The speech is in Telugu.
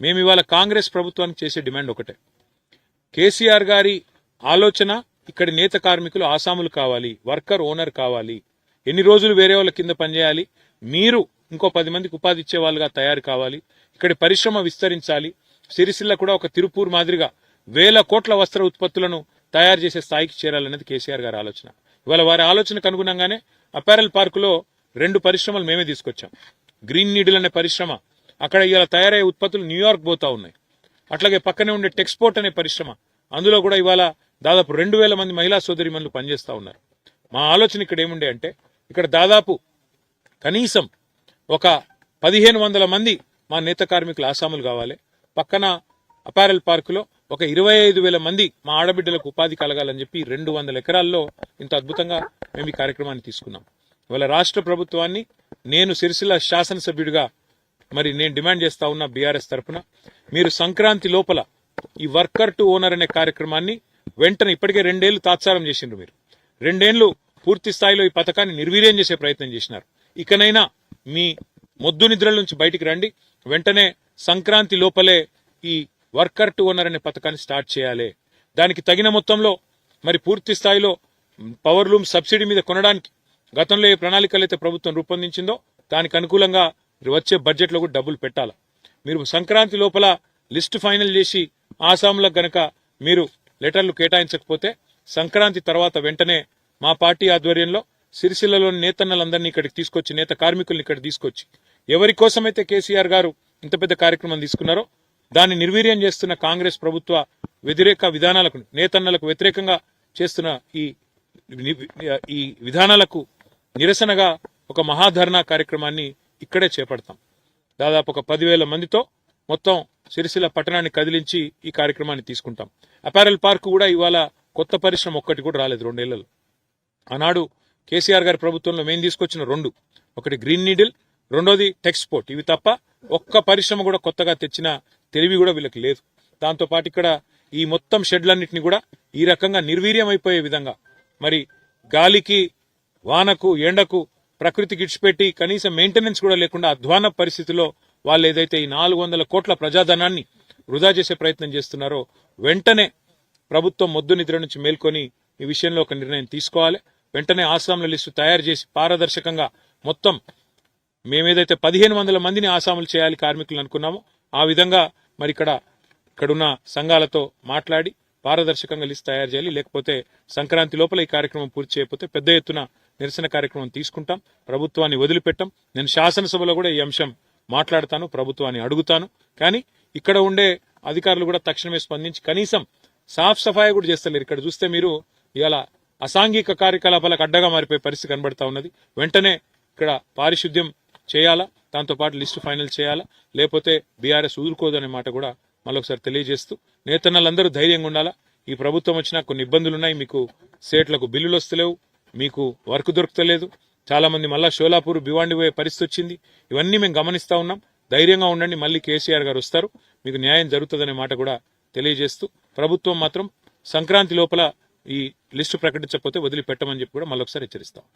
మేము ఇవాళ కాంగ్రెస్ ప్రభుత్వానికి చేసే డిమాండ్ ఒకటే. కేసీఆర్ గారి ఆలోచన ఇక్కడి నేత కార్మికులు ఆసాములు కావాలి, వర్కర్ ఓనర్ కావాలి, ఎన్ని రోజులు వేరే వాళ్ళ కింద పనిచేయాలి, మీరు ఇంకో 10 మందికి ఉపాధి ఇచ్చే వాళ్ళుగా తయారు కావాలి, ఇక్కడి పరిశ్రమ విస్తరించాలి, సిరిసిల్ల కూడా ఒక తిరుపూర్ మాదిరిగా 1000 కోట్ల వస్త్ర ఉత్పత్తులను తయారు చేసే స్థాయికి చేరాలన్నది కేసీఆర్ గారి ఆలోచన. ఇవాళ వారి ఆలోచనకు అనుగుణంగానే అపారెల్ పార్కులో 2 పరిశ్రమలు మేమే తీసుకొచ్చాం. గ్రీన్ నీడిల్ అనే పరిశ్రమ, అక్కడ ఇవాళ తయారయ్యే ఉత్పత్తులు న్యూయార్క్ పోతా ఉన్నాయి. అట్లాగే పక్కనే ఉండే టెక్స్పోర్ట్ అనే పరిశ్రమ, అందులో కూడా ఇవాళ దాదాపు 2000 మంది మహిళా సోదరిమణులు పనిచేస్తా ఉన్నారు. మా ఆలోచన ఇక్కడ ఏముండే అంటే, ఇక్కడ దాదాపు కనీసం ఒక 1500 మంది మా నేత కార్మికులు ఆసాములు కావాలి. పక్కన అపారెల్ పార్కులో ఒక 25,000 మంది మా ఆడబిడ్డలకు ఉపాధి కలగాలని చెప్పి 200 ఎకరాల్లో ఇంత అద్భుతంగా మేము ఈ కార్యక్రమాన్ని తీసుకున్నాం. ఇవాళ రాష్ట్ర ప్రభుత్వాన్ని నేను సిరిసిల్ల శాసనసభ్యుడిగా మరి నేను డిమాండ్ చేస్తా ఉన్న బీఆర్ఎస్ తరఫున, మీరు సంక్రాంతి లోపల ఈ వర్కర్ టు ఓనర్ అనే కార్యక్రమాన్ని వెంటనే, ఇప్పటికే 2 ఏళ్లు తాత్సారం చేసిండ్రు మీరు, 2 ఏళ్లు పూర్తి స్థాయిలో ఈ పథకాన్ని నిర్వీర్యం చేసే ప్రయత్నం చేసినారు. ఇకనైనా మీ మొద్దు నిద్రల నుంచి బయటికి రండి. వెంటనే సంక్రాంతి లోపలే ఈ వర్కర్ టు ఓనర్ అనే పథకాన్ని స్టార్ట్ చేయాలి. దానికి తగిన మొత్తంలో మరి పూర్తి స్థాయిలో పవర్ లూమ్ సబ్సిడీ మీద కొనడానికి గతంలో ఏ ప్రణాళికలు అయితే ప్రభుత్వం రూపొందించిందో దానికి అనుకూలంగా వచ్చే బడ్జెట్లో కూడా డబ్బులు పెట్టాలి. మీరు సంక్రాంతి లోపల లిస్టు ఫైనల్ చేసి ఆసాములకు గనక మీరు లెటర్లు కేటాయించకపోతే సంక్రాంతి తర్వాత వెంటనే మా పార్టీ ఆధ్వర్యంలో సిరిసిల్లలోని నేతన్నలందరినీ ఇక్కడికి తీసుకొచ్చి, నేత కార్మికుల్ని ఇక్కడ తీసుకొచ్చి, ఎవరి కోసమైతే కేసీఆర్ గారు ఇంత పెద్ద కార్యక్రమం తీసుకున్నారో దాన్ని నిర్వీర్యం చేస్తున్న కాంగ్రెస్ ప్రభుత్వ వ్యతిరేక విధానాలకు, నేతన్నలకు వ్యతిరేకంగా చేస్తున్న ఈ విధానాలకు నిరసనగా ఒక మహాధర్నా కార్యక్రమాన్ని ఇక్కడే చేపడతాం. దాదాపు ఒక 10,000 మందితో మొత్తం సిరిసిల్ల పట్టణాన్ని కదిలించి ఈ కార్యక్రమాన్ని తీసుకుంటాం. అపారెల్ పార్క్ కూడా ఇవాళ కొత్త పరిశ్రమ ఒక్కటి కూడా రాలేదు 2 ఏళ్లలో. ఆనాడు కేసీఆర్ గారి ప్రభుత్వంలో మేము తీసుకొచ్చిన 2, ఒకటి గ్రీన్ నీడిల్, రెండోది టెక్స్పోర్ట్. ఇవి తప్ప ఒక్క పరిశ్రమ కూడా కొత్తగా తెచ్చిన తెలివి కూడా వీళ్ళకి లేదు. దాంతోపాటు ఇక్కడ ఈ మొత్తం షెడ్లన్నింటినీ కూడా ఈ రకంగా నిర్వీర్యం అయిపోయే విధంగా, మరి గాలికి, వానకు, ఎండకు, ప్రకృతికి ఇడిచిపెట్టి కనీసం మెయింటెనెన్స్ కూడా లేకుండా అధ్వాన పరిస్థితిలో వాళ్ళు ఏదైతే ఈ 400 కోట్ల ప్రజాధనాన్ని వృధా చేసే ప్రయత్నం చేస్తున్నారో వెంటనే ప్రభుత్వం మొద్దు నిద్ర నుంచి మేల్కొని ఈ విషయంలో ఒక నిర్ణయం తీసుకోవాలి. వెంటనే ఆసాముల లిస్టు తయారు చేసి పారదర్శకంగా మొత్తం మేమేదైతే 1500 మందిని ఆసాములు చేయాలి కార్మికులు అనుకున్నామో ఆ విధంగా మరి ఇక్కడున్న సంఘాలతో మాట్లాడి పారదర్శకంగా లిస్టు తయారు చేయాలి. లేకపోతే సంక్రాంతి లోపల ఈ కార్యక్రమం పూర్తి చేయకపోతే పెద్ద ఎత్తున నిరసన కార్యక్రమం తీసుకుంటాం. ప్రభుత్వాన్ని వదిలిపెట్టాం. నేను శాసనసభలో కూడా ఈ అంశం మాట్లాడతాను, ప్రభుత్వాన్ని అడుగుతాను. కానీ ఇక్కడ ఉండే అధికారులు కూడా తక్షణమే స్పందించి కనీసం సాఫ్ సఫాయి కూడా చేస్తలేరు. ఇక్కడ చూస్తే మీరు ఇవాళ అసాంఘిక కార్యకలాపాలకు అడ్డగా మారిపోయే పరిస్థితి కనబడతా ఉన్నది. వెంటనే ఇక్కడ పారిశుద్ధ్యం చేయాలా, దాంతోపాటు లిస్టు ఫైనల్ చేయాలా, లేకపోతే బీఆర్ఎస్ ఊరుకోదనే మాట కూడా మరొకసారి తెలియజేస్తూ, నేతన్నలందరూ ధైర్యంగా ఉండాలా. ఈ ప్రభుత్వం వచ్చినా కొన్ని ఇబ్బందులున్నాయి. మీకు సేట్లకు బిల్లులు వస్తలేవు, మీకు వర్క్ దొరుకుతలేదు, చాలా మంది మళ్ళా షోలాపూర్, భివాండి పోయే పరిస్థితి వచ్చింది. ఇవన్నీ మేము గమనిస్తా ఉన్నాం. ధైర్యంగా ఉండండి, మళ్ళీ కేసీఆర్ గారు వస్తారు, మీకు న్యాయం జరుగుతుందనే మాట కూడా తెలియజేస్తూ, ప్రభుత్వం మాత్రం సంక్రాంతి లోపల ఈ లిస్టు ప్రకటించకపోతే వదిలిపెట్టమని చెప్పి కూడా మళ్ళొకసారి హెచ్చరిస్తాం.